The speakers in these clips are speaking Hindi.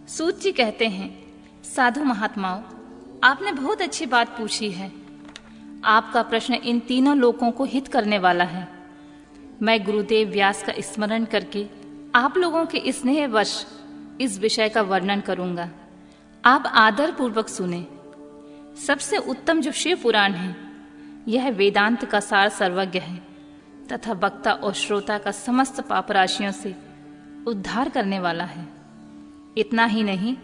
सूत जी कहते हैं, साधु महात्माओं, आपने बहुत अच्छी बात पूछी है। आपका प्रश्न इन तीनों लोकों को हित करने वाला है। मैं गुरुदेव व्यास का स्मरण करके आप लोगों के स्नेहवश इस विषय का वर्णन करूंगा। आप आदर पूर्वक सुने। सबसे उत्तम जो शिव पुराण है, यह वेदांत का सार सर्वज्ञ है तथा वक्ता और श्रोता का समस्त पाप राशियों से उद्धार करने वाला है। इतना ही नहीं,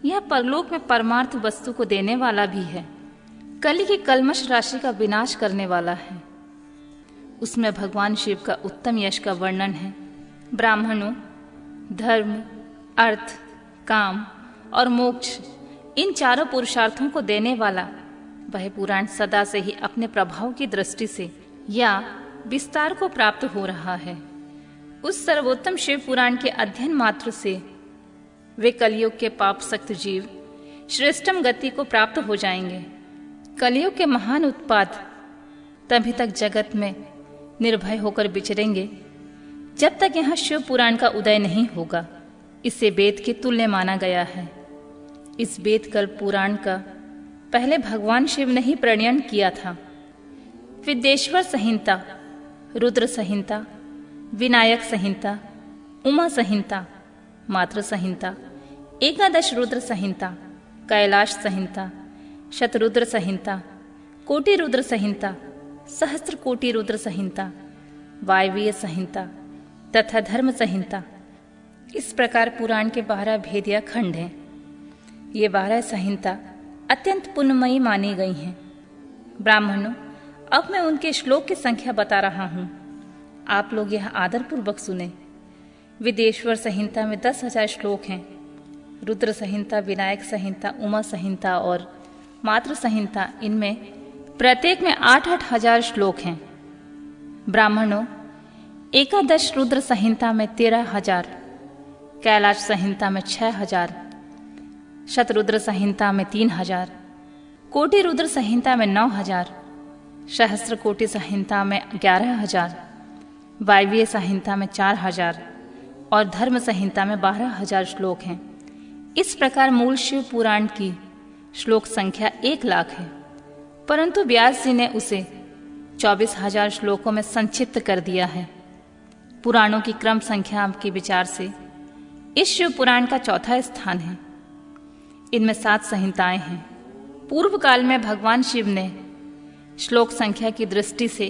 यह परलोक में परमार्थ वस्तु को देने वाला भी है। कलि की कल्मश राशि का विनाश करने वाला है। उसमें भगवान शिव का उत्तम यश का वर्णन है। ब्राह्मणों, धर्म, अर्थ, काम और मोक्ष, इन चारों पुरुषार्थों को देने वाला वह पुराण सदा से ही अपने प्रभाव की दृष्टि से या विस्तार को प्राप्त हो रहा है। उस सर्वोत्तम शिव पुराण के अध्ययन मात्र से वे कलयुग के पाप सक्त जीव श्रेष्ठम गति को प्राप्त हो जाएंगे। कलयुग के महान उत्पात तभी तक जगत में निर्भय होकर विचरेंगे जब तक यहाँ शिव पुराण का उदय नहीं होगा। इसे वेद के तुल्य माना गया है। इस वेद कल्प पुराण का पहले भगवान शिव ने ही प्रणयन किया था। विद्येश्वर संहिता, रुद्र संहिता, विनायक संहिता, उमा संहिता, मातृ संहिता, एकादश रुद्र संहिता, कैलाश संहिता, शतरुद्र संहिता, कोटि रुद्र संहिता, सहस्त्र कोटि रुद्र संहिता, वायवीय संहिता तथा धर्म संहिता, इस प्रकार पुराण के 12 भेद या खंड हैं। ये 12 संहिता अत्यंत पुण्यमयी मानी गई हैं। ब्राह्मणों, अब मैं उनके श्लोक की संख्या बता रहा हूँ। आप लोग यह आदरपूर्वक सुने। विदेश्वर संहिता में 10,000 श्लोक हैं। रुद्र संहिता, विनायक संहिता, उमा संहिता और मातृ संहिता, इनमें प्रत्येक में 8-8 हजार श्लोक हैं। ब्राह्मणों, एकादश रुद्र संहिता में 13,000, कैलाश संहिता में 6,000, शतरुद्र संहिता में 3,000, कोटि रुद्र संहिता में 9,000, सहस्त्र कोटि संहिता में 11,000, वायवीय संहिता में 4,000 और धर्म संहिता में 12,000 श्लोक हैं। इस प्रकार मूल शिव पुराण की श्लोक संख्या 1,00,000 है, परंतु व्यास जी ने उसे 24,000 श्लोकों में संक्षिप्त कर दिया है। पुराणों की क्रम संख्या के विचार से इस शिव पुराण का चौथा स्थान है। इनमें 7 संहिताएं हैं। पूर्व काल में भगवान शिव ने श्लोक संख्या की दृष्टि से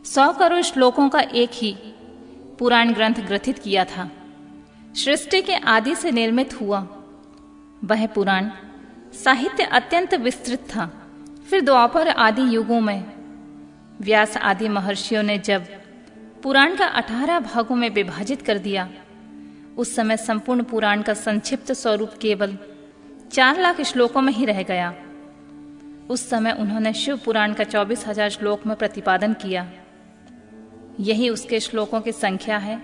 100 करोड़ श्लोकों का एक ही पुराण ग्रंथ ग्रथित किया था। सृष्टि के आदि से निर्मित हुआ वह पुराण साहित्य अत्यंत विस्तृत था। फिर द्वापर आदि युगों में व्यास आदि महर्षियों ने जब पुराण का 18 भागों में विभाजित कर दिया, उस समय संपूर्ण पुराण का संक्षिप्त स्वरूप केवल 4 लाख श्लोकों में ही रह गया। उस समय उन्होंने शिव पुराण का 24,000 श्लोक में प्रतिपादन किया। यही उसके श्लोकों की संख्या है।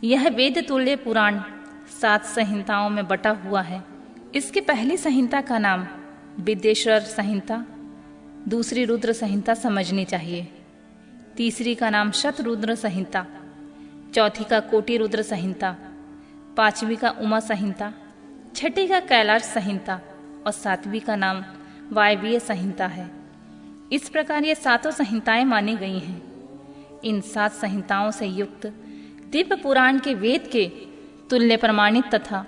यह वेद तुल्य पुराण 7 संहिताओं में बटा हुआ है। इसकी पहली संहिता का नाम विद्येश्वर संहिता, दूसरी रुद्र संहिता समझनी चाहिए, तीसरी का नाम शतरुद्र संहिता, चौथी का कोटि रुद्र संहिता, पांचवी का उमा संहिता, छठी का कैलाश संहिता और 7वीं का नाम वायवीय संहिता है। इस प्रकार ये 7 संहिताएं मानी गई हैं। इन 7 संहिताओं से युक्त दिव्य पुराण के वेद के तुल्य प्रमाणित तथा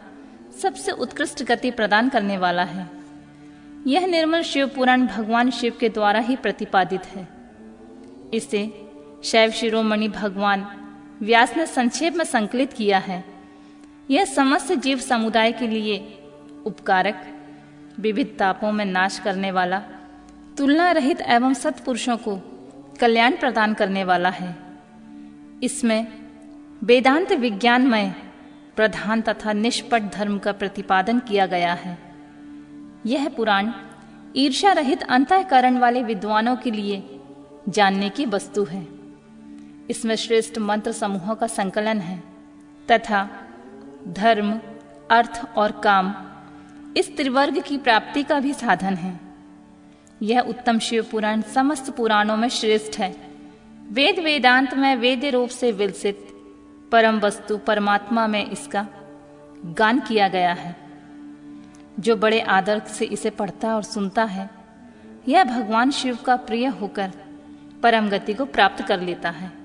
सबसे उत्कृष्ट गति प्रदान करने वाला है। यह निर्मल शिव पुराण भगवान शिव के द्वारा ही प्रतिपादित है। इसे शैव शिरोमणि भगवान व्यास ने संक्षेप में संकलित किया है। यह समस्त जीव समुदाय के लिए उपकारक, विविध तापों में नाश करने वाला, तुलना रहित एवं सत्पुरुषों को कल्याण प्रदान करने वाला है। इसमें वेदांत विज्ञानमय प्रधान तथा निष्पट धर्म का प्रतिपादन किया गया है। यह पुराण ईर्ष्या रहित अंतःकरण वाले विद्वानों के लिए जानने की वस्तु है। इसमें श्रेष्ठ मंत्र समूहों का संकलन है तथा धर्म, अर्थ और काम, इस त्रिवर्ग की प्राप्ति का भी साधन है। यह उत्तम शिव पुराण समस्त पुराणों में श्रेष्ठ है। वेद वेदांत में वेद्य रूप से विलसित परम वस्तु परमात्मा में इसका गान किया गया है। जो बड़े आदर से इसे पढ़ता और सुनता है, यह भगवान शिव का प्रिय होकर परम गति को प्राप्त कर लेता है।